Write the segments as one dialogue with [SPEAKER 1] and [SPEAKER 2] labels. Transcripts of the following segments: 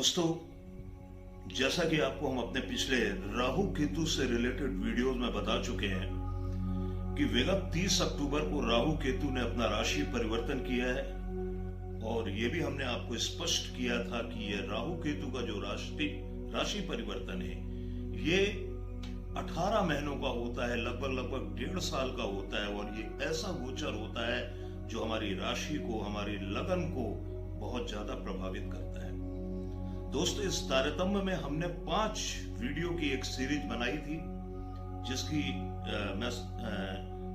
[SPEAKER 1] दोस्तों, जैसा कि आपको हम अपने पिछले राहु केतु से रिलेटेड वीडियोस में बता चुके हैं कि विगत 30 अक्टूबर को राहु केतु ने अपना राशि परिवर्तन किया है और ये भी हमने आपको स्पष्ट किया था कि ये राहु केतु का जो राशि परिवर्तन है ये 18 महीनों का होता है, लगभग 1.5 साल का होता है और ये ऐसा गोचर होता है जो हमारी राशि को, हमारी लगन को बहुत ज्यादा प्रभावित करता है। दोस्तों, इस तारतम्य में हमने 5 वीडियो की एक सीरीज बनाई थी जिसकी मैं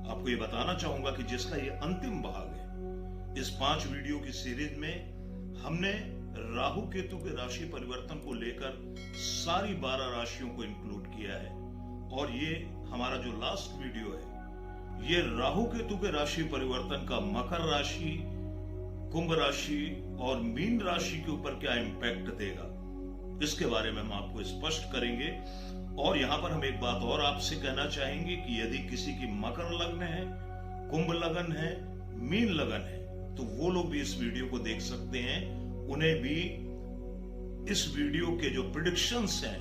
[SPEAKER 1] आपको ये बताना चाहूंगा कि जिसका ये अंतिम भाग है। इस 5 वीडियो की सीरीज में हमने राहु केतु के राशि परिवर्तन को लेकर सारी 12 राशियों को इंक्लूड किया है और ये हमारा जो लास्ट वीडियो है ये राहु केतु के राशि परिवर्तन का मकर राशि, कुंभ राशि और मीन राशि के ऊपर क्या इंपैक्ट देगा इसके बारे में हम आपको स्पष्ट करेंगे। और यहां पर हम एक बात और आपसे कहना चाहेंगे कि यदि किसी की मकर लग्न है, कुंभ लगन है, मीन लगन है तो वो लोग भी इस वीडियो को देख सकते हैं। उन्हें भी इस वीडियो के जो प्रेडिक्शंस हैं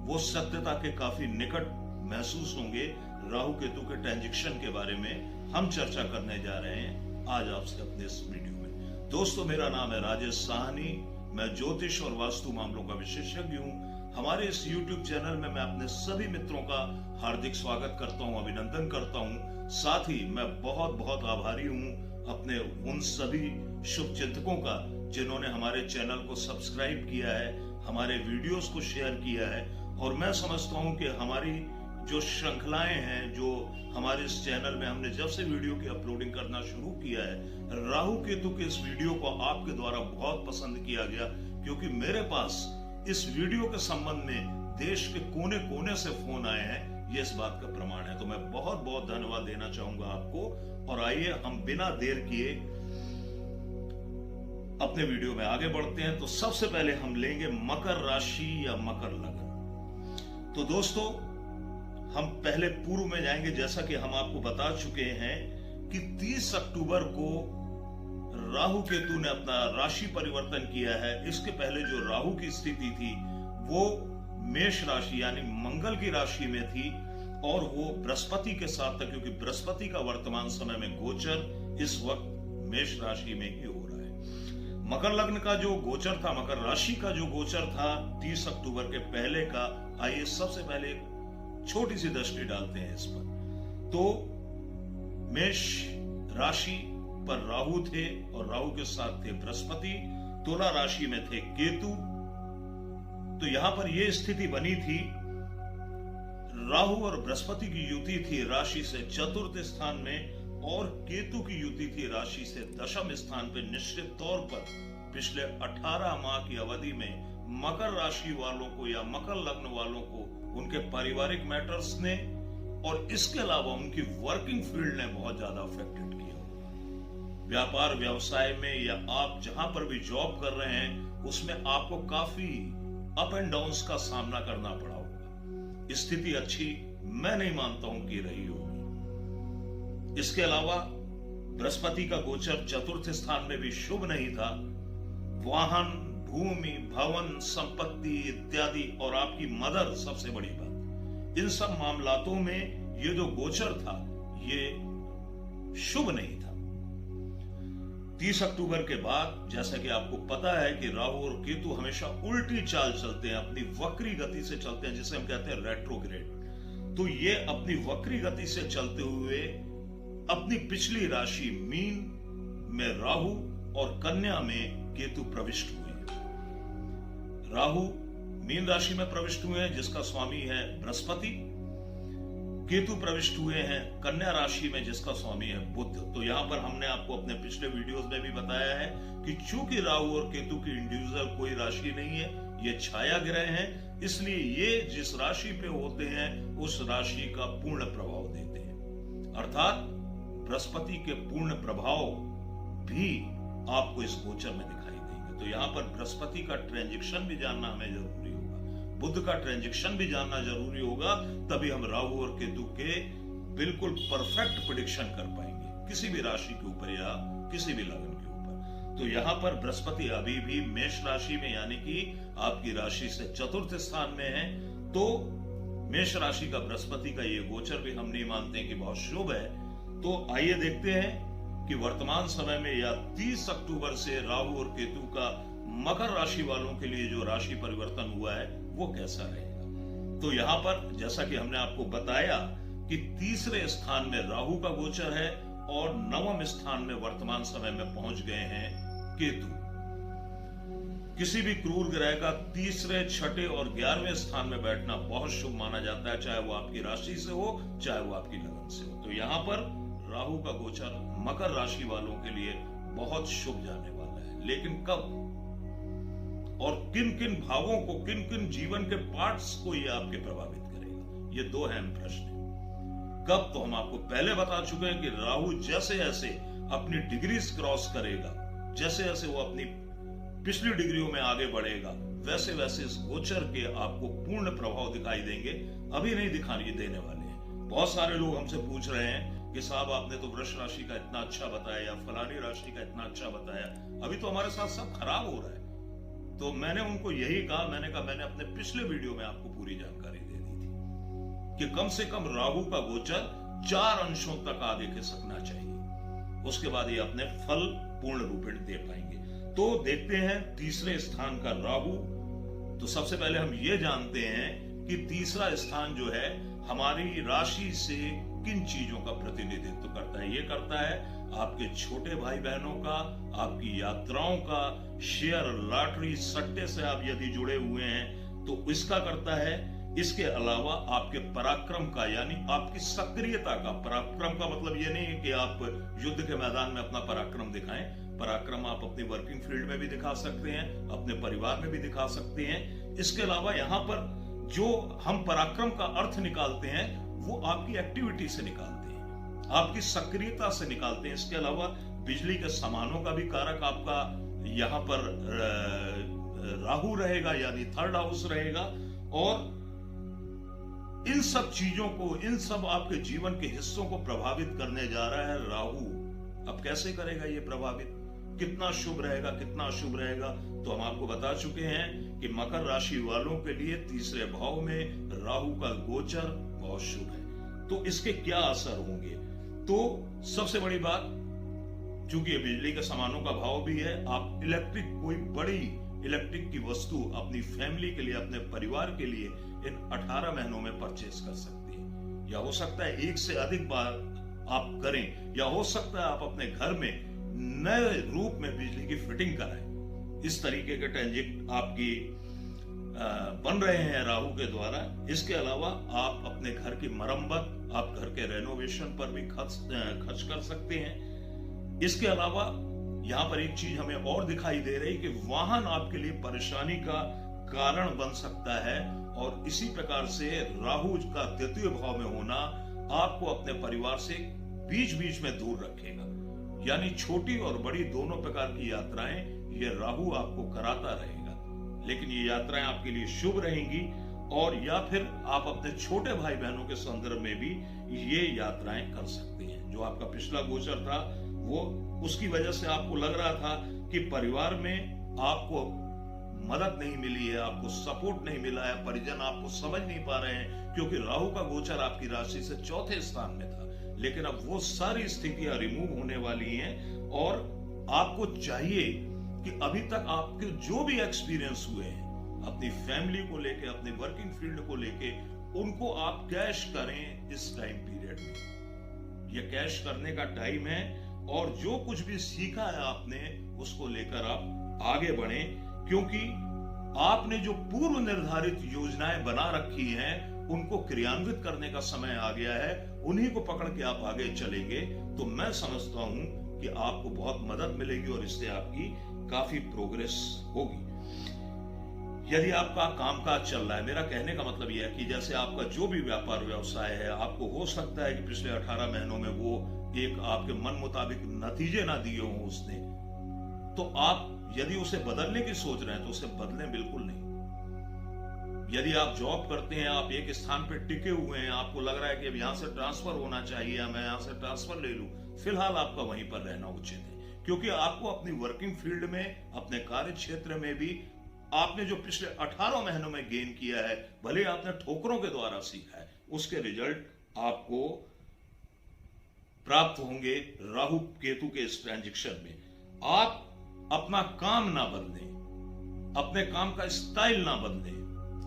[SPEAKER 1] वो सत्यता के काफी निकट महसूस होंगे। राहु केतु के ट्रांजिशन के बारे में हम चर्चा करने जा रहे हैं आज आपसे अपने इस वीडियो में। दोस्तों, मेरा नाम है राजेश साहनी, मैं ज्योतिष और वास्तु मामलों का विशेषज्ञ हूं। हमारे इस YouTube चैनल में मैं अपने सभी मित्रों का हार्दिक स्वागत करता हूं, अभिनंदन करता हूं। साथ ही मैं बहुत बहुत आभारी हूं अपने उन सभी शुभ चिंतकों का जिन्होंने हमारे चैनल को सब्सक्राइब किया है, हमारे वीडियोस को शेयर किया है। और मैं समझता हूं कि हमारी जो श्रृंखलाएं हैं, जो हमारे इस चैनल में हमने जब से वीडियो की अपलोडिंग करना शुरू किया है, राहु केतु के इस वीडियो को आपके द्वारा बहुत पसंद किया गया, क्योंकि मेरे पास इस वीडियो के संबंध में देश के कोने कोने से फोन आए हैं, ये इस बात का प्रमाण है। तो मैं बहुत बहुत धन्यवाद देना चाहूंगा आपको। और आइए हम बिना देर किए अपने वीडियो में आगे बढ़ते हैं। तो सबसे पहले हम लेंगे मकर राशि या मकर लगन। तो दोस्तों, हम पहले पूर्व में जाएंगे। जैसा कि हम आपको बता चुके हैं कि 30 अक्टूबर को राहु केतु ने अपना राशि परिवर्तन किया है। इसके पहले जो राहु की स्थिति थी वो मेष राशि यानी मंगल की राशि में थी और वो बृहस्पति के साथ था, क्योंकि बृहस्पति का वर्तमान समय में गोचर इस वक्त मेष राशि में ही हो रहा है। मकर लग्न का जो गोचर था, मकर राशि का जो गोचर था 30 अक्टूबर के पहले का, आइए सबसे पहले छोटी सी दृष्टि डालते हैं इस पर। तो मेष राशि पर राहु थे और राहु के साथ थे बृहस्पति, तुला राशि में थे केतु। तो यहां पर यह स्थिति बनी थी, राहु और बृहस्पति की युति थी राशि से चतुर्थ स्थान में और केतु की युति थी राशि से दशम स्थान पर। निश्चित तौर पर पिछले 18 माह की अवधि में मकर राशि वालों को या मकर लग्न वालों को उनके पारिवारिक मैटर्स ने और इसके अलावा उनकी वर्किंग फील्ड ने बहुत ज्यादा अफेक्टेड किया होगा। व्यापार व्यवसाय में या आप जहां पर भी जॉब कर रहे हैं उसमें आपको काफी अप एंड डाउन्स का सामना करना पड़ा होगा। स्थिति अच्छी मैं नहीं मानता हूं कि रही होगी। इसके अलावा बृहस्पति का गोचर चतुर्थ स्थान में भी शुभ नहीं था। वाहन, भूमि, भवन, संपत्ति इत्यादि और आपकी मदर सबसे बड़ी बात, इन सब मामलातों में ये जो गोचर था ये शुभ नहीं था। 30 अक्टूबर के बाद जैसा कि आपको पता है कि राहु और केतु हमेशा उल्टी चाल चलते हैं, अपनी वक्री गति से चलते हैं, जिसे हम कहते हैं रेट्रोग्रेड। तो ये अपनी वक्री गति से चलते हुए अपनी पिछली राशि मीन में राहु और कन्या में केतु प्रविष्ट हुए। राहु मीन राशि में प्रविष्ट हुए हैं जिसका स्वामी है बृहस्पति। केतु प्रविष्ट हुए हैं कन्या राशि में जिसका स्वामी है बुध। तो यहां पर हमने आपको अपने पिछले वीडियोस में भी बताया है कि चूंकि राहु और केतु की इंडिविजुअल कोई राशि नहीं है, ये छाया ग्रह हैं, इसलिए ये जिस राशि पे होते हैं उस राशि का पूर्ण प्रभाव देते हैं। अर्थात बृहस्पति के पूर्ण प्रभाव भी आपको इस गोचर में दिखाई देंगे। तो यहां पर बृहस्पति का ट्रांजिशन भी जानना हमें जरूरी होगा, बुध का ट्रांजिशन भी जानना जरूरी होगा, तभी हम राहु और केतु के बिल्कुल परफेक्ट प्रेडिक्शन कर पाएंगे किसी भी राशि के ऊपर या किसी भी लगन के ऊपर। तो यहां पर बृहस्पति अभी भी मेष राशि में यानी कि आपकी राशि से चतुर्थ स्थान में है। तो मेष राशि का बृहस्पति का ये गोचर भी हम नहीं मानते कि बहुत शुभ है। तो आइए देखते हैं कि वर्तमान समय में या 30 अक्टूबर से राहु और केतु का मकर राशि वालों के लिए जो राशि परिवर्तन हुआ है वो कैसा रहेगा। तो यहां पर जैसा कि हमने आपको बताया कि तीसरे स्थान में राहु का गोचर है और नवम स्थान में वर्तमान समय में पहुंच गए हैं केतु। किसी भी क्रूर ग्रह का तीसरे, छठे और 11वें स्थान में बैठना बहुत शुभ माना जाता है, चाहे वो आपकी राशि से हो चाहे वो आपकी लगन से हो। तो यहां पर राहु का गोचर मकर राशि वालों के लिए बहुत शुभ जाने वाला है, लेकिन कब और किन किन भावों को, किन किन जीवन के पार्ट्स को ये आपके प्रभावित करेगा, ये दो अहम प्रश्न है। कब तो हम आपको पहले बता चुके हैं कि राहु जैसे जैसे अपनी डिग्रीज क्रॉस करेगा, जैसे जैसे वो अपनी पिछली डिग्रियों में आगे बढ़ेगा, वैसे वैसे इस गोचर के आपको पूर्ण प्रभाव दिखाई देंगे। अभी नहीं दिखाई देने वाले हैं। बहुत सारे लोग हमसे पूछ रहे हैं कि साहब आपने तो वृष राशि का इतना अच्छा बताया या फलानी राशि का इतना अच्छा बताया, अभी तो हमारे साथ सब खराब हो रहा है। तो मैंने उनको यही कहा, मैंने अपने पिछले वीडियो में आपको पूरी जानकारी दे दी थी कि कम से कम राहु का गोचर 4 अंशों तक आगे खिसकना चाहिए, उसके बाद ये अपने फल पूर्ण रूपेण दे पाएंगे। तो देखते हैं तीसरे स्थान का राहु। तो सबसे पहले हम ये जानते हैं कि तीसरा स्थान जो है हमारी राशि से किन चीजों का प्रतिनिधित्व करता है। ये करता है आपके छोटे भाई बहनों का, आपकी यात्राओं का, शेयर, लॉटरी, सट्टे से आप यदि जुड़े हुए हैं तो इसका करता है। इसके अलावा आपके पराक्रम का, यानी आपकी सक्रियता का। पराक्रम का मतलब ये नहीं है कि आप युद्ध के मैदान में अपना पराक्रम दिखाएं। पराक्रम आप अपनी वर्किंग फील्ड में भी दिखा सकते हैं, अपने परिवार में भी दिखा सकते हैं। इसके अलावा यहाँ पर जो हम पराक्रम का अर्थ निकालते हैं वो आपकी एक्टिविटी से निकालते हैं, आपकी सक्रियता से निकालते हैं। इसके अलावा बिजली के सामानों का भी कारक आपका यहाँ पर राहु रहेगा, यानी थर्ड हाउस रहेगा। और इन सब चीजों को, इन सब आपके जीवन के हिस्सों को प्रभावित करने जा रहा है राहु। अब कैसे करेगा ये प्रभावित, कितना शुभ रहेगा, कितना अशुभ रहेगा, तो हम आपको बता चुके हैं कि मकर राशि वालों के लिए तीसरे भाव में राहु का गोचर बहुत शुभ है। तो इसके क्या असर होंगे? तो सबसे बड़ी बात, चूंकि ये बिजली के सामानों का भाव भी है, आप इलेक्ट्रिक, कोई बड़ी इलेक्ट्रिक की वस्तु अपनी फैमिली के लिए, अपने परिवार के लिए इन 18 महीनों में परचेस कर सकते हैं। या हो सकता है एक से अधिक बार आप करें, या हो सकता है आप अपने घर में नए रूप में बिजली की फिटिंग कराएं। इस तरीके के ट्रांजेक्ट आपकी बन रहे हैं राहु के द्वारा। इसके अलावा आप अपने घर की मरम्मत, आप घर के रेनोवेशन पर भी खर्च कर सकते हैं। इसके अलावा यहाँ पर एक चीज हमें और दिखाई दे रही कि वाहन आपके लिए परेशानी का कारण बन सकता है। और इसी प्रकार से राहु का द्वितीय भाव में होना आपको अपने परिवार से बीच बीच में दूर रखेगा, यानी छोटी और बड़ी दोनों प्रकार की यात्राएं ये राहु आपको कराता रहेगा। लेकिन ये यात्राएं आपके लिए शुभ रहेंगी। और या फिर आप अपने छोटे भाई बहनों के संदर्भ में भी ये यात्राएं कर सकते हैं। जो आपका पिछला गोचर था वो, उसकी वजह से आपको लग रहा था कि परिवार में आपको मदद नहीं मिली है, आपको सपोर्ट नहीं मिला है, परिजन आपको समझ नहीं पा रहे हैं, क्योंकि राहु का गोचर आपकी राशि से चौथे स्थान में था। लेकिन अब वो सारी स्थितियां रिमूव होने वाली हैं और आपको चाहिए कि अभी तक आपके जो भी एक्सपीरियंस हुए हैं अपनी फैमिली को लेके, अपनी वर्किंग फील्ड को लेके, उनको आप कैश करें इस टाइम पीरियड में। ये कैश करने का टाइम है और जो कुछ भी सीखा है आपने उसको लेकर आप आगे बढ़ें, क्योंकि आपने जो पूर्व निर्धारित योजनाएं बना रखी हैं उनको क्रियान्वित करने का समय आ गया है। उन्हीं को पकड़ के आप आगे चलेंगे तो मैं समझता हूं कि आपको बहुत मदद मिलेगी और इससे आपकी काफी प्रोग्रेस होगी। यदि आपका कामकाज चल रहा है, मेरा कहने का मतलब यह है कि जैसे आपका जो भी व्यापार व्यवसाय है, आपको हो सकता है कि पिछले 18 महीनों में वो एक आपके मन मुताबिक नतीजे ना दिए हों उसने, तो आप यदि उसे बदलने की सोच रहे हैं तो उसे बदलें बिल्कुल नहीं। यदि आप जॉब करते हैं, आप एक स्थान पर टिके हुए हैं, आपको लग रहा है कि अब यहां से ट्रांसफर होना चाहिए, मैं यहां से ट्रांसफर ले लूं, फिलहाल आपका वहीं पर रहना उचित है। क्योंकि आपको अपनी वर्किंग फील्ड में, अपने कार्य क्षेत्र में भी आपने जो पिछले 18 महीनों में गेन किया है, भले आपने ठोकरों के द्वारा सीखा है, उसके रिजल्ट आपको प्राप्त होंगे राहु केतु के इस ट्रांजिशन में। आप अपना काम ना बदलें, अपने काम का स्टाइल ना बदलें,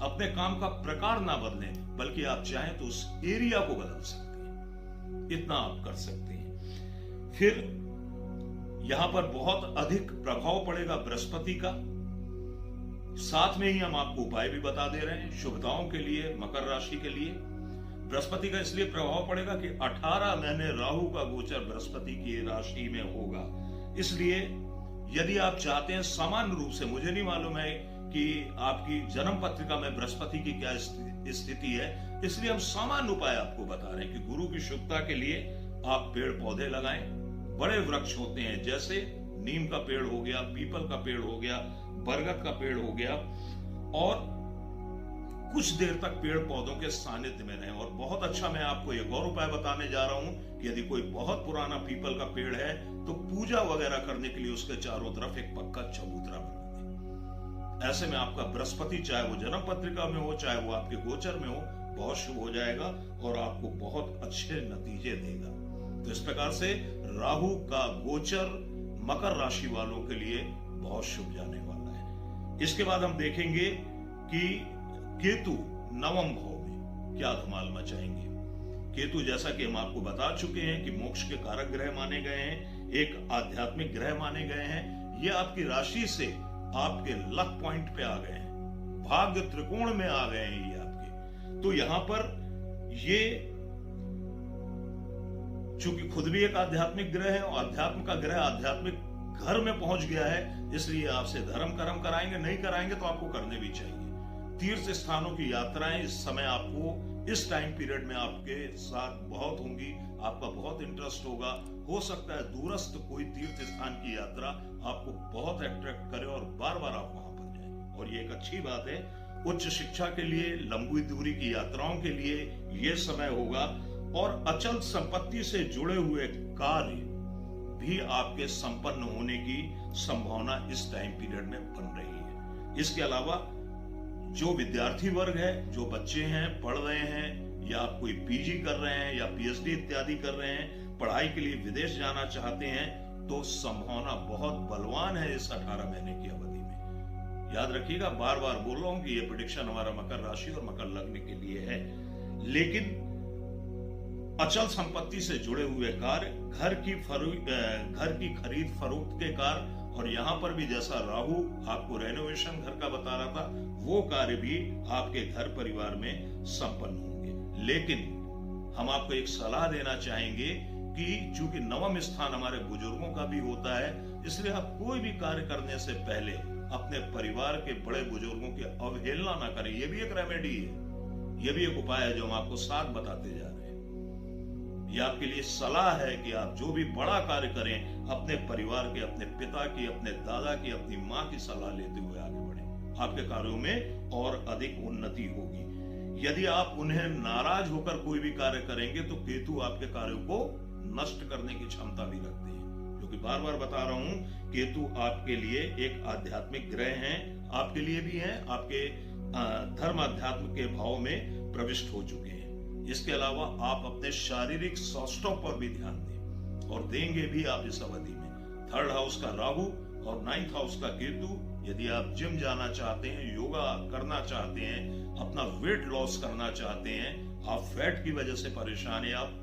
[SPEAKER 1] अपने काम का प्रकार ना बदलें, बल्कि आप चाहें तो उस एरिया को बदल सकते हैं। इतना आप कर सकते हैं। फिर यहां पर बहुत अधिक प्रभाव पड़ेगा बृहस्पति का। साथ में ही हम आपको उपाय भी बता दे रहे हैं शुभताओं के लिए, मकर राशि के लिए। बृहस्पति का इसलिए प्रभाव पड़ेगा कि 18 महीने राहु का गोचर बृहस्पति की राशि में होगा। इसलिए यदि आप चाहते हैं सामान्य रूप से, मुझे नहीं मालूम है कि आपकी जन्म पत्रिका में बृहस्पति की क्या स्थिति है, इसलिए हम सामान्य उपाय आपको बता रहे हैं कि गुरु की शुभता के लिए आप पेड़ पौधे लगाएं। बड़े वृक्ष होते हैं, जैसे नीम का पेड़ हो गया, पीपल का पेड़ हो गया, बरगद का पेड़ हो गया, और कुछ देर तक पेड़ पौधों के सानिध्य में रहें। और बहुत अच्छा, मैं आपको एक और उपाय बताने जा रहा हूं कि यदि कोई बहुत पुराना पीपल का पेड़ है तो पूजा वगैरह करने के लिए उसके चारों तरफ एक पक्का चबूतरा बना दें। ऐसे में आपका बृहस्पति, चाहे वो जन्म पत्रिका में हो, चाहे वो आपके गोचर में हो, बहुत शुभ हो जाएगा और आपको बहुत अच्छे नतीजे देगा। तो इस प्रकार से राहु का गोचर मकर राशि वालों के लिए बहुत शुभ जाने वाला है। इसके बाद हम देखेंगे कि केतु नवम भाव में क्या धमाल मचाएंगे। केतु, जैसा कि हम आपको बता चुके हैं कि मोक्ष के कारक ग्रह माने गए हैं, एक आध्यात्मिक ग्रह माने गए हैं। ये आपकी राशि से आपके लक पॉइंट पे आ गए हैं, भाग्य त्रिकोण में आ गए हैं ये आपके। तो यहां पर ये चूंकि खुद भी एक आध्यात्मिक ग्रह है और अध्यात्म का ग्रह आध्यात्मिक घर में पहुंच गया है, इसलिए आपसे धर्म कर्म कराएंगे, नहीं कराएंगे तो आपको करने भी चाहिए। तीर्थ स्थानों की यात्राएं इस समय आपको, इस टाइम पीरियड में आपके साथ बहुत होंगी, आपका बहुत इंटरेस्ट होगा। हो सकता है दूरस्थ कोई तीर्थ स्थान की यात्रा आपको बहुत अट्रैक्ट करे और बार बार आप वहां पर जाएं, और ये एक अच्छी बात है। उच्च शिक्षा के लिए, लंबी दूरी की यात्राओं के लिए यह समय होगा, और अचल संपत्ति से जुड़े हुए कार्य भी आपके संपन्न होने की संभावना इस टाइम पीरियड में बन रही है। इसके अलावा जो विद्यार्थी वर्ग है, जो बच्चे हैं, पढ़ रहे हैं, या आप कोई पीजी कर रहे हैं या पीएचडी इत्यादि कर रहे हैं, पढ़ाई के लिए विदेश जाना चाहते हैं, तो संभावना बहुत बलवान है इस 18 महीने की अवधि में। याद रखिएगा, बार बार बोल रहा हूं कि यह प्रेडिक्शन हमारा मकर राशि और मकर लग्न के लिए है। लेकिन अचल संपत्ति से जुड़े हुए कार्य, घर की खरीद फरोख्त के कार्य, और यहां पर भी जैसा राहु आपको रेनोवेशन घर का बता रहा था, वो कार्य भी आपके घर परिवार में संपन्न होंगे। लेकिन हम आपको एक सलाह देना चाहेंगे कि चूंकि नवम स्थान हमारे बुजुर्गों का भी होता है, इसलिए आप कोई भी कार्य करने से पहले अपने परिवार के बड़े बुजुर्गों की अवहेलना ना करें। यह भी एक रेमेडी है, यह भी एक उपाय है जो हम आपको साथ बताते जा रहे हैं। यह आपके लिए सलाह है कि आप जो भी बड़ा कार्य करें, अपने परिवार के, अपने पिता की, अपने दादा की, अपनी माँ की सलाह लेते हुए आगे बढ़ें। आपके कार्यों में और अधिक उन्नति होगी। यदि आप उन्हें नाराज होकर कोई भी कार्य करेंगे तो केतु आपके कार्यों को नष्ट करने की क्षमता भी रखते हैं। क्योंकि बार बार बता रहा हूं, केतु आपके लिए एक आध्यात्मिक ग्रह हैं, आपके लिए भी हैं, आपके धर्म अध्यात्म के भाव में प्रविष्ट हो चुके हैं। इसके अलावा आप अपने शारीरिक स्वास्थ्य पर भी ध्यान दें, और देंगे भी आप इस अवधि में। 3rd हाउस का राहु और 9th हाउस का केतु। यदि आप जिम जाना चाहते हैं, योगा करना चाहते हैं, अपना वेट लॉस करना चाहते हैं, आप फैट की वजह से परेशान है, आप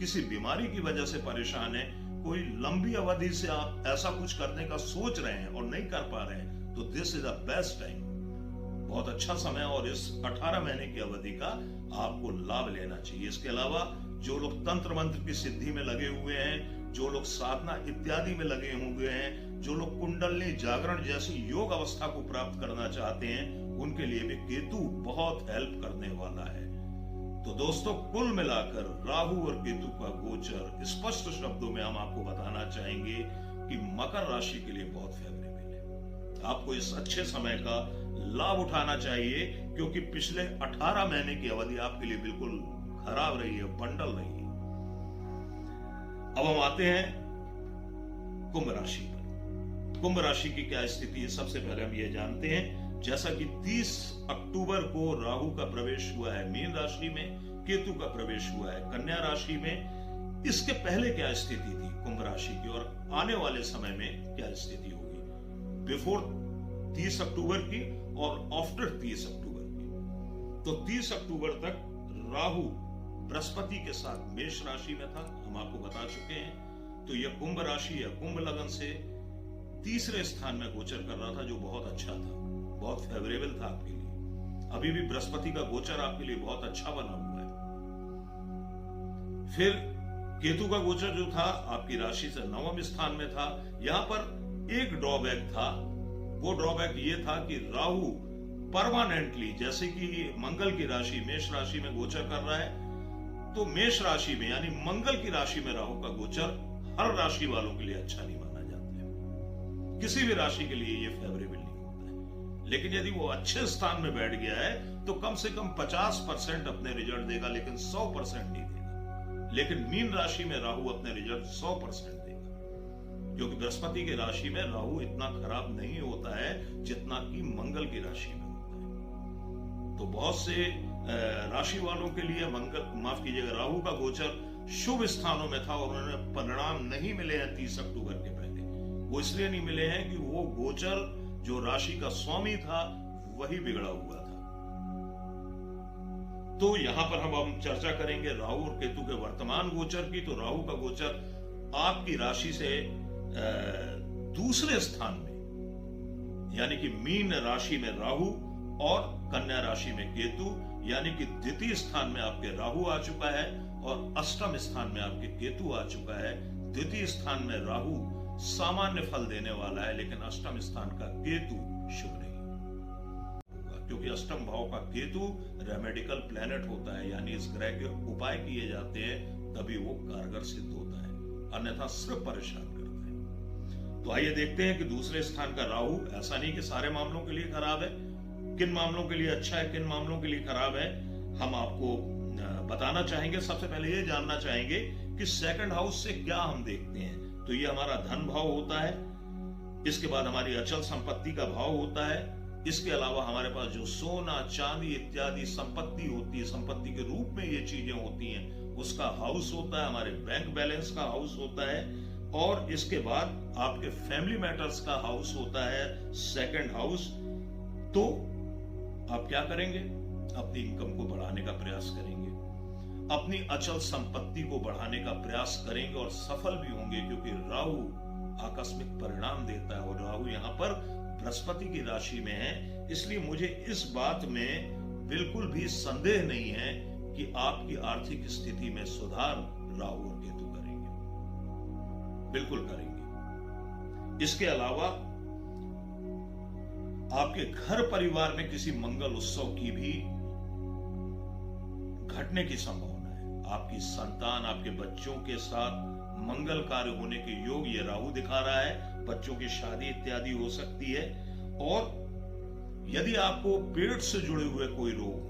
[SPEAKER 1] किसी बीमारी की वजह से परेशान है, कोई लंबी अवधि से आप ऐसा कुछ करने का सोच रहे हैं और नहीं कर पा रहे हैं, तो this is the best time, बहुत अच्छा समय, और इस 18 महीने की अवधि का आपको लाभ लेना चाहिए। इसके अलावा जो लोग तंत्र मंत्र की सिद्धि में लगे हुए हैं, जो लोग साधना इत्यादि में लगे हुए हैं, जो लोग कुंडलनी जागरण जैसी योग अवस्था को प्राप्त करना चाहते हैं, उनके लिए भी केतु बहुत हेल्प करने वाला है। तो दोस्तों, कुल मिलाकर राहु और केतु का गोचर स्पष्ट शब्दों में हम आपको बताना चाहेंगे कि मकर राशि के लिए बहुत फेवरेबल है। आपको इस अच्छे समय का लाभ उठाना चाहिए, क्योंकि पिछले 18 महीने की अवधि आपके लिए बिल्कुल खराब रही है, बंडल रही है। अब हम आते हैं कुंभ राशि पर। कुंभ राशि की क्या स्थिति है, सबसे पहले हम ये जानते हैं। जैसा कि 30 अक्टूबर को राहु का प्रवेश हुआ है मीन राशि में, केतु का प्रवेश हुआ है कन्या राशि में। इसके पहले क्या स्थिति थी कुंभ राशि की और आने वाले समय में क्या स्थिति होगी, बिफोर 30 अक्टूबर की और आफ्टर 30 अक्टूबर की। तो 30 अक्टूबर तक राहु बृहस्पति के साथ मेष राशि में था, हम आपको बता चुके हैं। तो यह कुंभ राशि या कुंभ लगन से तीसरे स्थान में गोचर कर रहा था, जो बहुत अच्छा था, बहुत फेवरेबल था आपके लिए। अभी भी बृहस्पति का गोचर आपके लिए बहुत अच्छा बना हुआ है। फिर केतु का गोचर जो था आपकी राशि से 9वें स्थान में था। यहां पर एक ड्रॉबैक था, वो ड्रॉबैक ये था कि राहु परमानेंटली, जैसे कि मंगल की राशि मेष राशि में गोचर कर रहा है, तो मेष राशि में यानी मंगल की राशि में राहु का गोचर हर राशि वालों के लिए अच्छा नहीं माना जाता है। किसी भी राशि के लिए ये फेवरेबल नहीं होता है। लेकिन यदि वो अच्छे स्थान में बैठ गया है तो कम से कम 50% अपने रिजल्ट देगा, लेकिन 100% नहीं देगा। लेकिन मीन राशि में राहु अपने रिजल्ट 100% देगा, क्योंकि बृहस्पति की राशि में राहु इतना खराब नहीं होता है जितना कि मंगल की राशि में होता है। तो बहुत से राशि वालों के लिए माफ कीजिएगा, राहु का गोचर शुभ स्थानों में था और उन्हें परिणाम नहीं मिले हैं 30 अक्टूबर के पहले। वो इसलिए नहीं मिले हैं कि वो गोचर जो राशि का स्वामी था वही बिगड़ा हुआ था। तो यहां पर हम चर्चा करेंगे राहु और केतु के वर्तमान गोचर की। तो राहु का गोचर आपकी राशि से दूसरे स्थान में, यानी कि मीन राशि में राहु और कन्या राशि में केतु, यानी कि द्वितीय स्थान में आपके राहु आ चुका है और अष्टम स्थान में आपके केतु आ चुका है। द्वितीय स्थान में राहु सामान्य फल देने वाला है, लेकिन अष्टम स्थान का केतु शुभ नहीं होगा, क्योंकि अष्टम भाव का केतु रेमेडिकल प्लैनेट होता है, यानी इस ग्रह के उपाय किए जाते हैं तभी वो कारगर सिद्ध होता है, अन्यथा सिर्फ परेशान करता है। तो आइए देखते हैं कि दूसरे स्थान का राहु, ऐसा नहीं कि सारे मामलों के लिए खराब है, किन मामलों के लिए अच्छा है, किन मामलों के लिए खराब है, हम आपको बताना चाहेंगे। सबसे पहले ये जानना चाहेंगे कि सेकंड हाउस से क्या हम देखते हैं। तो ये हमारा धन भाव होता है, इसके बाद हमारी अचल संपत्ति का भाव होता है, इसके अलावा हमारे पास जो सोना चांदी इत्यादि संपत्ति होती है, संपत्ति के रूप में ये चीजें होती हैं, उसका हाउस होता है, हमारे बैंक बैलेंस का हाउस होता है, और इसके बाद आपके फैमिली मैटर्स का हाउस होता है सेकंड हाउस। तो आप क्या करेंगे, अपनी इनकम को बढ़ाने का प्रयास करेंगे, अपनी अचल संपत्ति को बढ़ाने का प्रयास करेंगे और सफल भी होंगे, क्योंकि राहु आकस्मिक परिणाम देता है और राहु यहाँ पर बृहस्पति की राशि में है। इसलिए मुझे इस बात में बिल्कुल भी संदेह नहीं है कि आपकी आर्थिक स्थिति में सुधार राहु और केतु करेंगे, बिल्कुल करेंगे। इसके अलावा आपके घर परिवार में किसी मंगल उत्सव की भी घटने की संभावना है। आपकी संतान, आपके बच्चों के साथ मंगल कार्य होने के योग ये राहु दिखा रहा है, बच्चों की शादी इत्यादि हो सकती है। और यदि आपको पेट से जुड़े हुए कोई रोग,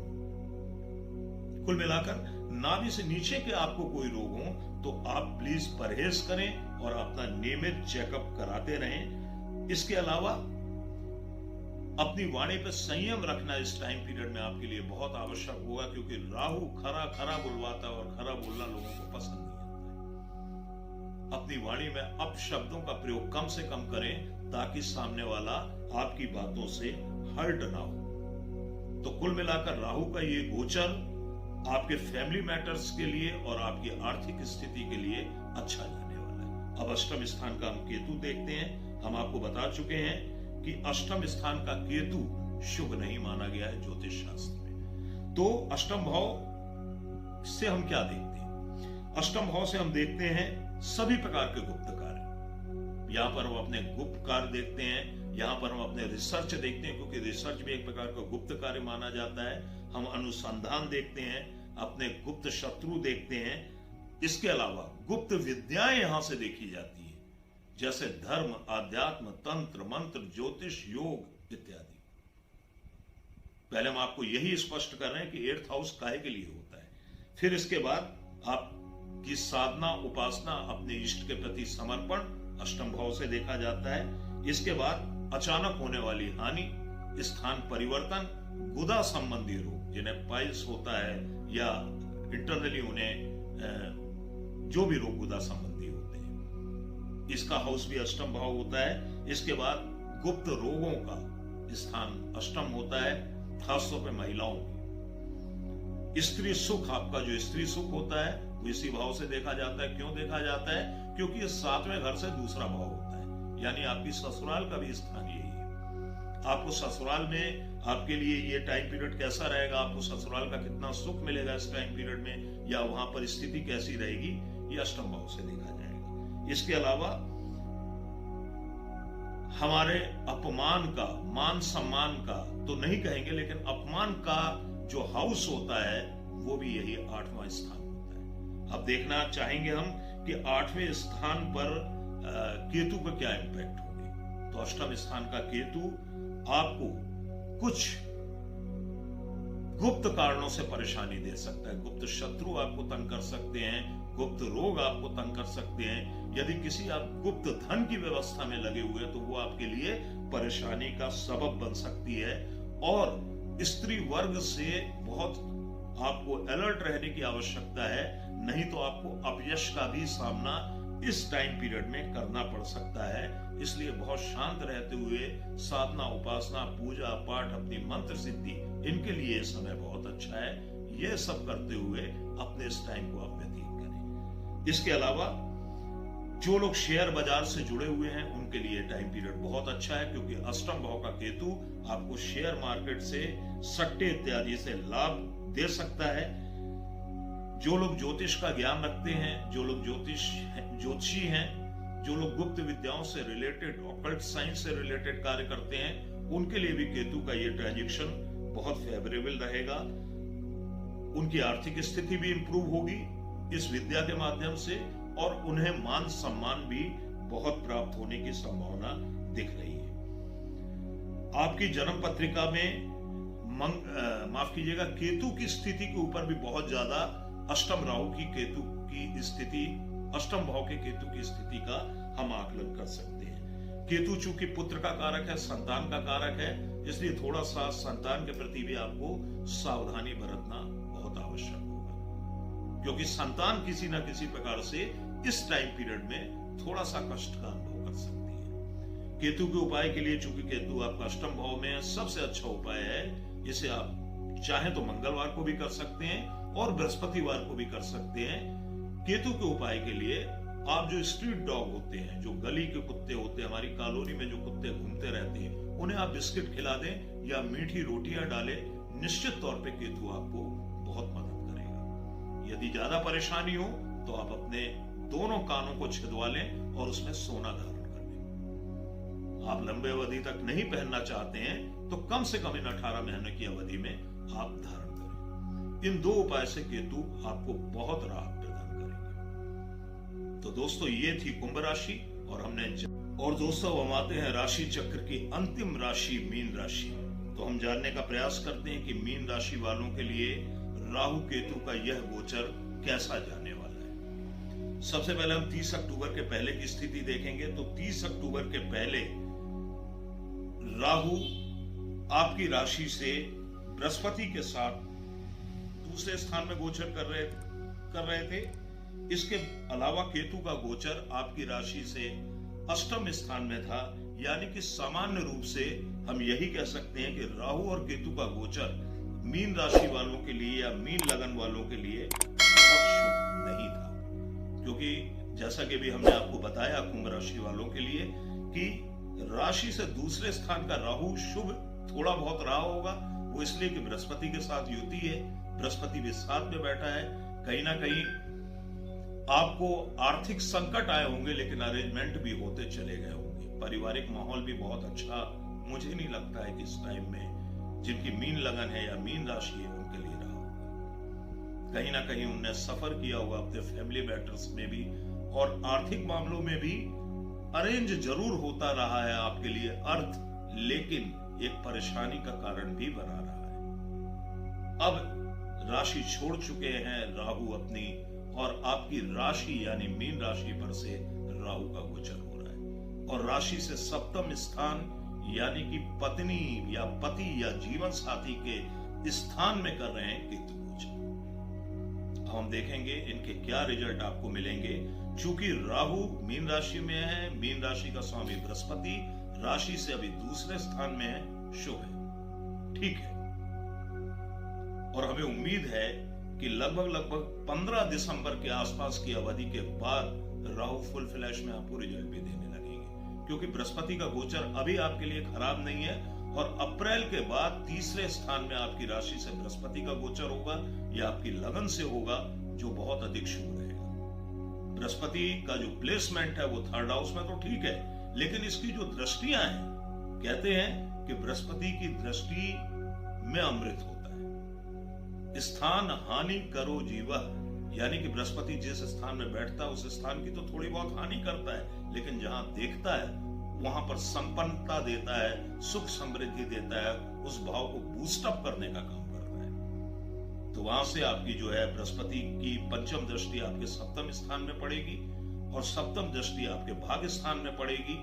[SPEAKER 1] कुल मिलाकर नाभि से नीचे के आपको कोई रोग हो, तो आप प्लीज परहेज करें और अपना नियमित चेकअप कराते रहें। इसके अलावा अपनी वाणी पर संयम रखना इस टाइम पीरियड में आपके लिए बहुत आवश्यक होगा, क्योंकि राहु खरा खरा बुलवाता है और खरा बोलना लोगों को पसंद नहीं आता है। अपनी वाणी में अपशब्दों का प्रयोग कम से कम करें, ताकि सामने वाला आपकी बातों से हर्ट ना हो। तो कुल मिलाकर राहु का ये गोचर आपके फैमिली मैटर्स के लिए और आपकी आर्थिक स्थिति के लिए अच्छा जाने वाला है। अब अष्टम स्थान का हम केतु देखते हैं। हम आपको बता चुके हैं कि अष्टम स्थान का केतु शुभ नहीं माना गया है ज्योतिष शास्त्र में। तो अष्टम भाव से हम क्या देखते हैं? अष्टम भाव से हम देखते हैं सभी प्रकार के गुप्त कार्य। यहां पर हम अपने गुप्त कार्य देखते हैं, यहां पर हम अपने रिसर्च देखते हैं, क्योंकि रिसर्च भी एक प्रकार का गुप्त कार्य माना जाता है। हम अनुसंधान देखते हैं, अपने गुप्त शत्रु देखते हैं। इसके अलावा गुप्त विद्याएं यहां से देखी जाती है, जैसे धर्म, आध्यात्म, तंत्र, मंत्र, ज्योतिष, योग इत्यादि। पहले हम आपको यही स्पष्ट कर रहे हैं कि 8th हाउस काहे के लिए होता है। फिर इसके बाद आपकी साधना, उपासना, अपने इष्ट के प्रति समर्पण अष्टम भाव से देखा जाता है। इसके बाद अचानक होने वाली हानि, स्थान परिवर्तन, गुदा संबंधी रोग जिन्हें पाइल्स होता है या इंटरनली उन्हें जो भी रोग गुदा संबंधी होते हैं, इसका हाउस भी अष्टम भाव होता है। इसके बाद गुप्त रोगों का स्थान अष्टम होता है, खासतौर पे महिलाओं की। स्त्री सुख, आपका जो स्त्री सुख होता है वो इसी भाव से देखा जाता है। क्यों देखा जाता है? क्योंकि ये 7वें घर से दूसरा भाव होता है, यानी आपकी ससुराल का भी स्थान यही है। आपको ससुराल में आपके लिए ये टाइम पीरियड कैसा रहेगा, आपको ससुराल का कितना सुख मिलेगा इस टाइम पीरियड में, या वहां पर स्थिति कैसी रहेगी, ये अष्टम भाव से देखा जाएगा। इसके अलावा हमारे अपमान का, मान सम्मान का तो नहीं कहेंगे, लेकिन अपमान का जो हाउस होता है वो भी यही 8वां स्थान होता है। अब देखना चाहेंगे हम कि 8वें स्थान पर केतु का क्या इंपैक्ट होंगे। तो अष्टम स्थान का केतु आपको कुछ गुप्त कारणों से परेशानी दे सकता है। गुप्त शत्रु आपको तंग कर सकते हैं, गुप्त रोग आपको तंग कर सकते हैं। यदि किसी आप गुप्त धन की व्यवस्था में लगे हुए तो वो आपके लिए परेशानी का सबब बन सकती है। और स्त्री वर्ग से बहुत आपको अलर्ट रहने की आवश्यकता है, नहीं तो आपको अपयश का भी सामना इस टाइम पीरियड में करना पड़ सकता है। इसलिए बहुत शांत रहते हुए साधना, उपासना, पूजा पाठ, अपनी मंत्र सिद्धि, इनके लिए समय बहुत अच्छा है। यह सब करते हुए अपने इस टाइम को आप व्यतीत करें। इसके अलावा जो लोग शेयर बाजार से जुड़े हुए हैं उनके लिए टाइम पीरियड बहुत अच्छा है, क्योंकि अष्टम भाव का केतु आपको शेयर मार्केट से, सट्टे इत्यादि से लाभ दे सकता है। जो लोग ज्योतिष का ज्ञान रखते हैं, जो लोग ज्योतिषी हैं, जो लोग गुप्त विद्याओं से रिलेटेड, ऑकल्ट साइंस से रिलेटेड कार्य करते हैं, उनके लिए भी केतु का ये ट्रांजिशन बहुत फेवरेबल रहेगा। उनकी आर्थिक स्थिति भी इंप्रूव होगी इस विद्या के माध्यम से, और उन्हें मान सम्मान भी बहुत प्राप्त होने की संभावना दिख रही है। आपकी जन्म पत्रिका में माफ कीजिएगा, केतु की स्थिति के ऊपर भी बहुत ज्यादा अष्टम राहु की केतु की स्थिति, अष्टम भाव के केतु की स्थिति का हम आकलन कर सकते हैं। केतु चूंकि पुत्र का कारक है, संतान का कारक है, इसलिए थोड़ा सा संतान के प्रति भी आपको सावधानी बरतना बहुत आवश्यक होगा, क्योंकि संतान किसी ना किसी प्रकार से इस टाइम पीरियड में थोड़ा सा कष्ट का अनुभव कर सकती है। केतु के उपाय के लिए, चूंकि केतु आपका अष्टम भाव में है, सबसे अच्छा उपाय है, इसे आप चाहे तो मंगलवार को भी कर सकते हैं और बृहस्पतिवार को भी कर सकते हैं। केतु के उपाय के लिए आप जो स्ट्रीट डॉग होते हैं, जो गली के कुत्ते होते हैं, हमारी कॉलोनी में जो कुत्ते घूमते रहते हैं, उन्हें आप बिस्किट खिला दें या मीठी रोटियां डालें, निश्चित तौर पे केतु आपको बहुत मदद करेगा। यदि ज्यादा परेशानी हो तो आप अपने दोनों कानों को छिदवा लें और उसमें सोना धारण कर लें। आप लंबे अवधि तक नहीं पहनना चाहते हैं तो कम से कम इन 18 महीने की अवधि में आप धारण करें। इन 2 उपाय से केतु आपको बहुत राहत प्रदान करेंगे। तो दोस्तों, ये थी कुंभ राशि और दोस्तों हम आते हैं राशि चक्र की अंतिम राशि मीन राशि। तो हम जानने का प्रयास करते हैं कि मीन राशि वालों के लिए राहु केतु का यह गोचर कैसा जाने वाला है। सबसे पहले हम 30 अक्टूबर के पहले की स्थिति देखेंगे। तो 30 अक्टूबर के पहले राहु आपकी राशि से बृहस्पति के साथ दूसरे स्थान में गोचर कर रहे थे। इसके अलावा केतु का गोचर आपकी राशि से अष्टम स्थान में था, यानी कि सामान्य रूप से हम यही कह सकते हैं कि राहु और केतु का गोचर मीन राशि वालों के लिए या मीन लगन वालों के लिए बहुत शुभ नहीं था, क्योंकि जैसा कि भी हमने आपको बताया कुंभ राशि वालों के लिए कि राशि से दूसरे स्थान का राहु शुभ थोड़ा बहुत रहा होगा। वो इसलिए कि बृहस्पति के साथ युति है, बृहस्पति भी साथ में बैठा है। कहीं ना कहीं आपको आर्थिक संकट आए होंगे, लेकिन अरेंजमेंट भी होते चले गए होंगे। पारिवारिक माहौल भी बहुत अच्छा मुझे नहीं लगता है कि इस टाइम में जिनकी मीन लगन है या मीन राशि है उनके लिए रहा होगा। कहीं ना कहीं उनने सफर किया होगा अपने फैमिली मैटर्स में भी, और आर्थिक मामलों में भी अरेंज जरूर होता रहा है आपके लिए अर्थ, लेकिन एक परेशानी का कारण भी बना रहा है। अब राशि छोड़ चुके हैं राहु अपनी, और आपकी राशि यानी मीन राशि पर से राहु का गोचर हो रहा और राशि से सप्तम स्थान यानी कि पत्नी या पति या जीवन साथी के स्थान में कर रहे हैं केतु गोचर। हम देखेंगे इनके क्या रिजल्ट आपको मिलेंगे। चूंकि राहु मीन राशि में है, मीन राशि का स्वामी बृहस्पति राशि से अभी दूसरे स्थान में है, शुभ है, ठीक है। और हमें उम्मीद है कि लगभग 15 दिसंबर के आसपास की अवधि के बाद राहु फुल फ्लैश में आपको रिजल्ट भी देने लगेंगे, क्योंकि बृहस्पति का गोचर अभी आपके लिए खराब नहीं है। और अप्रैल के बाद तीसरे स्थान में आपकी राशि से बृहस्पति का गोचर होगा या आपकी लगन से होगा, जो बहुत अधिक शुभ रहेगा। बृहस्पति का जो प्लेसमेंट है वो थर्ड हाउस में तो ठीक है, लेकिन इसकी जो दृष्टियां हैं, कहते हैं कि बृहस्पति की दृष्टि में अमृत होता है। स्थान हानि करो जीवा, यानी कि बृहस्पति जिस स्थान में बैठता है उस स्थान की तो थोड़ी बहुत हानि करता है, लेकिन जहां देखता है वहां पर संपन्नता देता है, सुख समृद्धि देता है, उस भाव को बूस्ट अप करने का काम करता है। तो वहां से आपकी जो है बृहस्पति की पंचम दृष्टि आपके सप्तम स्थान में पड़ेगी और सप्तम दृष्टि आपके भाग्य स्थान में पड़ेगी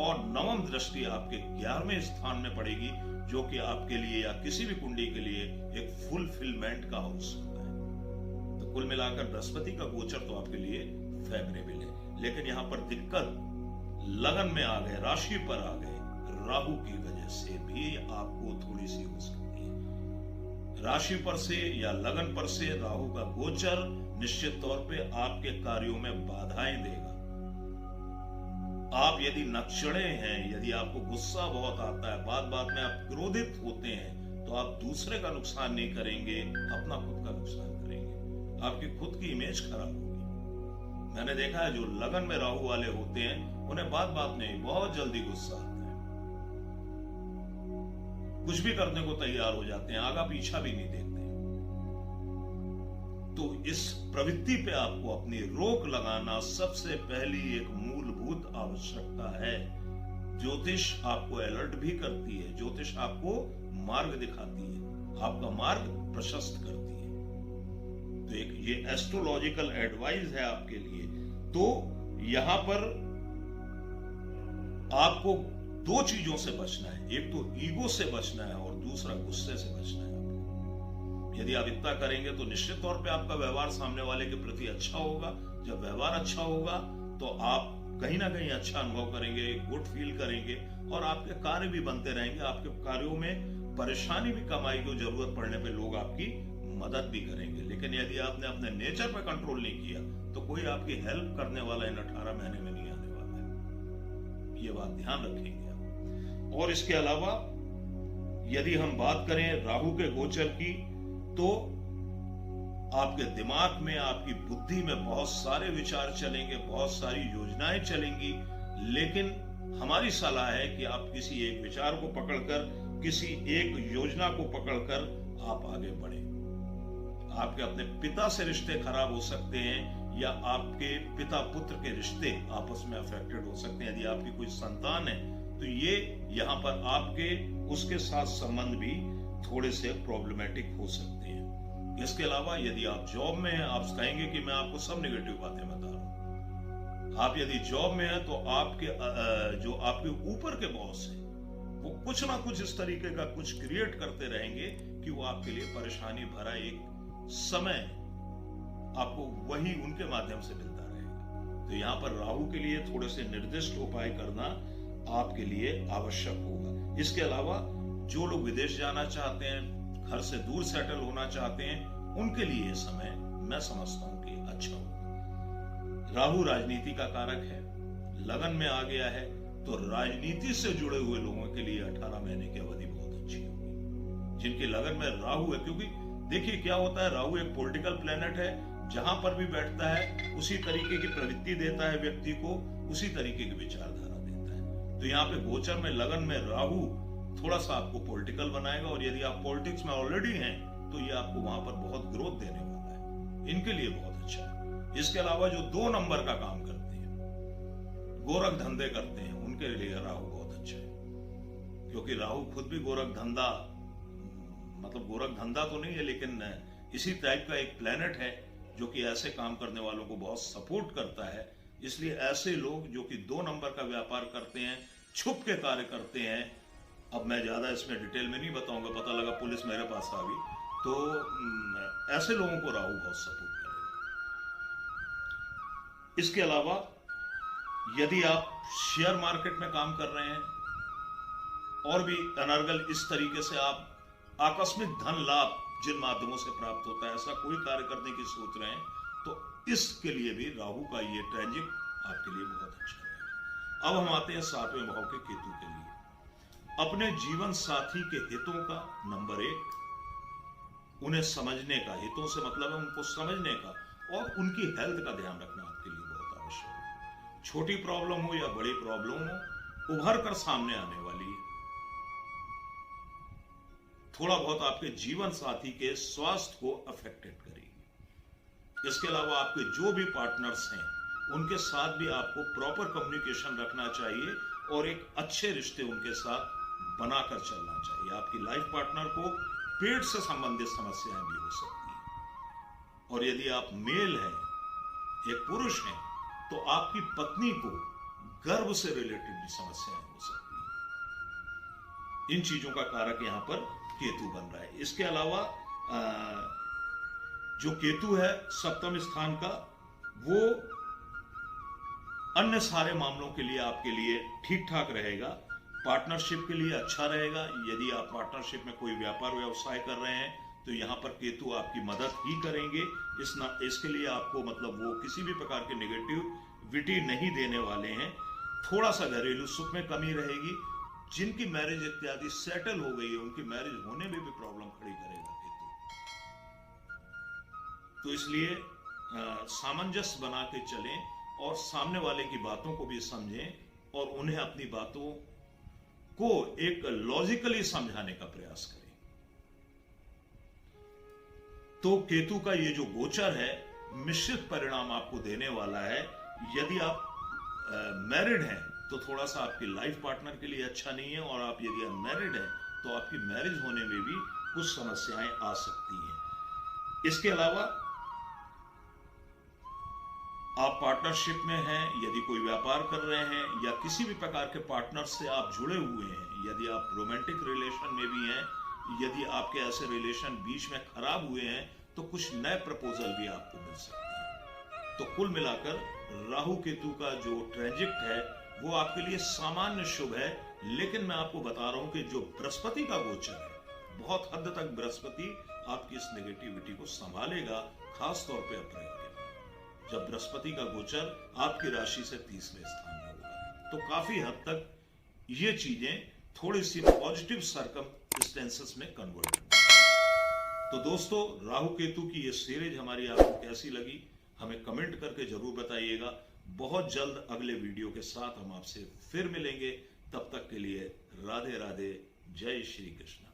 [SPEAKER 1] और नवम दृष्टि आपके 11वें स्थान में पड़ेगी, जो कि आपके लिए या किसी भी कुंडली के लिए एक फुलफिलमेंट का हाउस होता है। तो कुल मिलाकर बृहस्पति का गोचर तो आपके लिए फेवरेबल है, लेकिन यहां पर दिक्कत लगन में आ गए, राशि पर आ गए, राहु की वजह से भी आपको थोड़ी सी हो सकती है। राशि पर से या लगन पर से राहु का गोचर निश्चित तौर पे आपके कार्यों में बाधाएं देगा। आप यदि नक्षड़े हैं, यदि आपको गुस्सा बहुत आता है, बात बात में आप क्रोधित होते हैं, तो आप दूसरे का नुकसान नहीं करेंगे, अपना खुद का नुकसान करेंगे, आपकी खुद की इमेज खराब होगी। मैंने देखा है जो लगन में राहु वाले होते हैं उन्हें बात बात में बहुत जल्दी गुस्सा आता है, कुछ भी करने को तैयार हो जाते हैं, आगा पीछा भी नहीं देखते। तो इस प्रवृत्ति पे आपको अपनी रोक लगाना सबसे पहली एक मूलभूत आवश्यकता है। ज्योतिष आपको अलर्ट भी करती है, ज्योतिष आपको मार्ग दिखाती है, आपका मार्ग प्रशस्त करती है। तो एक ये एस्ट्रोलॉजिकल एडवाइस है आपके लिए। तो यहां पर आपको दो चीजों से बचना है, एक तो ईगो से बचना है और दूसरा गुस्से से बचना है आपको। यदि आप इतना करेंगे तो निश्चित तौर पे आपका व्यवहार सामने वाले के प्रति अच्छा होगा। जब व्यवहार अच्छा होगा तो आप कहीं ना कहीं अच्छा अनुभव करेंगे, गुड फील करेंगे और आपके कार्य भी बनते रहेंगे। आपके कार्यों में परेशानी भी कम आएगी, जरूरत पड़ने पे लोग आपकी मदद भी करेंगे। लेकिन यदि आपने अपने नेचर पे कंट्रोल नहीं किया तो कोई आपकी हेल्प करने वाला इन 18 महीने में नहीं आने वाला है, ये बात ध्यान रखेंगे आप। और इसके अलावा यदि हम बात करें राहु के गोचर की, तो आपके दिमाग में, आपकी बुद्धि में बहुत सारे विचार चलेंगे, बहुत सारी योजनाएं चलेंगी, लेकिन हमारी सलाह है कि आप किसी एक विचार को पकड़कर, किसी एक योजना को पकड़कर आप आगे बढ़े। आपके अपने पिता से रिश्ते खराब हो सकते हैं या आपके पिता पुत्र के रिश्ते आपस में अफेक्टेड हो सकते हैं। यदि आपकी कोई संतान है तो ये यहाँ पर आपके उसके साथ संबंध भी थोड़े से प्रॉब्लमेटिक हो सकते हैं। इसके अलावा यदि आप जॉब में हैं, आप कहेंगे कि मैं आपको सब नेगेटिव बातें बता रहा हूं। आप यदि जॉब में हैं तो आपके जो आपके ऊपर के बॉस हैं वो कुछ ना कुछ इस तरीके का कुछ क्रिएट करते रहेंगे कि वो आपके लिए परेशानी भरा एक समय आपको वही उनके माध्यम से मिलता रहेगा। तो यहाँ पर राहु के लिए थोड़े से निर्दिष्ट उपाय करना आपके लिए आवश्यक होगा। इसके अलावा जो लोग विदेश जाना चाहते हैं, घर से दूर सेटल होना चाहते हैं, उनके लिए यह समय मैं समझता हूं कि अच्छा होगा। राहु राजनीति का कारक है, लगन में आ गया है, तो राजनीति से जुड़े हुए लोगों के लिए 18 महीने की अवधि बहुत अच्छी होगी, जिनकी लगन में राहु है। क्योंकि देखिए क्या होता है, राहु एक पॉलिटिकल प्लेनेट है, जहां पर भी बैठता है उसी तरीके की प्रवृत्ति देता है व्यक्ति को, उसी तरीके की विचारधारा देता है। तो यहाँ पे गोचर में लगन में राहु थोड़ा सा आपको पॉलिटिकल बनाएगा, और यदि आप पॉलिटिक्स में ऑलरेडी हैं तो ये आपको वहां पर बहुत ग्रोथ देने वाला है, इनके लिए बहुत अच्छा है। इसके अलावा जो 2 नंबर का काम करते हैं, गोरख धंधे करते हैं, उनके लिए राहु बहुत अच्छा है। क्योंकि राहु खुद भी गोरख धंधा, मतलब गोरख धंधा तो नहीं है लेकिन इसी टाइप का एक प्लेनेट है जो कि ऐसे काम करने वालों को बहुत सपोर्ट करता है। इसलिए ऐसे लोग जो कि 2 नंबर का व्यापार करते हैं, छुप के कार्य करते हैं, अब मैं ज्यादा इसमें डिटेल में नहीं बताऊंगा, पता लगा पुलिस मेरे पास आ गई, तो ऐसे लोगों को राहु बहुत सपोर्ट करेगा। इसके अलावा यदि आप शेयर मार्केट में काम कर रहे हैं और भी अनर्गल इस तरीके से आप आकस्मिक धन लाभ जिन माध्यमों से प्राप्त होता है, ऐसा कोई कार्य करने की सोच रहे हैं, तो इसके लिए भी राहु का ये ट्रांजिट आपके लिए बहुत अच्छा रहेगा। अब हम आते हैं 7वें भाव के केतु के लिए। अपने जीवन साथी के हितों का नंबर 1, उन्हें समझने का, हितों से मतलब है उनको समझने का, और उनकी हेल्थ का ध्यान रखना आपके लिए बहुत आवश्यक है। छोटी प्रॉब्लम हो या बड़ी प्रॉब्लम हो, उभर कर सामने आने वाली है। थोड़ा बहुत आपके जीवन साथी के स्वास्थ्य को अफेक्टेड करेगी। इसके अलावा आपके जो भी पार्टनर्स हैं उनके साथ भी आपको प्रॉपर कम्युनिकेशन रखना चाहिए और एक अच्छे रिश्ते उनके साथ बनाकर चलना चाहिए। आपकी लाइफ पार्टनर को पेट से संबंधित समस्याएं भी हो सकती हैं, और यदि आप मेल हैं, एक पुरुष हैं, तो आपकी पत्नी को गर्भ से रिलेटेड भी समस्याएं हो सकती हैं। इन चीजों का कारक यहां पर केतु बन रहा है। इसके अलावा जो केतु है 7वें स्थान का, वो अन्य सारे मामलों के लिए आपके लिए ठीक ठाक रहेगा। पार्टनरशिप के लिए अच्छा रहेगा। यदि आप पार्टनरशिप में कोई व्यापार व्यवसाय कर रहे हैं तो यहां पर केतु आपकी मदद ही करेंगे। इसके लिए आपको मतलब वो किसी भी प्रकार की नेगेटिविटी नहीं देने वाले हैं। थोड़ा सा घरेलू सुख में कमी रहेगी। जिनकी मैरिज इत्यादि सेटल हो गई है, उनकी मैरिज होने में भी प्रॉब्लम खड़ी करेगा केतु। तो इसलिए सामंजस्य बना के चलें और सामने वाले की बातों को भी समझें और उन्हें अपनी बातों को एक लॉजिकली समझाने का प्रयास करें। तो केतु का ये जो गोचर है मिश्रित परिणाम आपको देने वाला है। यदि आप मैरिड हैं तो थोड़ा सा आपकी लाइफ पार्टनर के लिए अच्छा नहीं है, और आप यदि अनमैरिड हैं तो आपकी मैरिज होने में भी कुछ समस्याएं आ सकती हैं। इसके अलावा आप पार्टनरशिप में हैं, यदि कोई व्यापार कर रहे हैं या किसी भी प्रकार के पार्टनर से आप जुड़े हुए हैं, यदि आप रोमांटिक रिलेशन में भी हैं, यदि आपके ऐसे रिलेशन बीच में खराब हुए हैं, तो कुछ नए प्रपोजल भी आपको मिल सकते हैं। तो कुल मिलाकर राहु केतु का जो ट्रांजिट है वो आपके लिए सामान्य शुभ है। लेकिन मैं आपको बता रहा हूं कि जो बृहस्पति का गोचर है, बहुत हद तक बृहस्पति आपकी इस नेगेटिविटी को संभालेगा, खास तौर पे अप्रैल के बाद, जब बृहस्पति का गोचर आपकी राशि से 30वें स्थान में होगा। तो काफी हद तक ये चीजें थोड़ी सी पॉजिटिव सर्कमस्टेंसेस में कन्वर्ट होंगी। तो दोस्तों, राहु केतु की ये सीरीज हमारी आपको कैसी लगी हमें कमेंट करके जरूर बताइएगा। बहुत जल्द अगले वीडियो के साथ हम आपसे फिर मिलेंगे। तब तक के लिए राधे राधे, जय श्री कृष्ण।